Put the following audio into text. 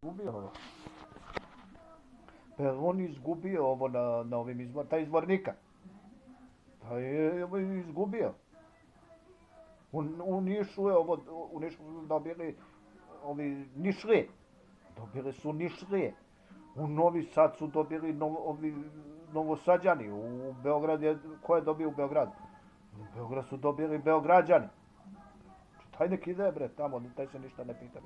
Izgubio ovo. Pa on izgubio ovo na ovim izborima, taj izbornika. Pa je izgubio. U Nišu je ovo, u Nišu su dobili ovi Nišlije. Dobili su Nišlije. U Novi Sad su dobili ovi Novosađani. U Beograd je, ko je dobio u Beograd? U Beograd su dobili Beograđani. Taj nek ide bre tamo, taj se ništa ne pita.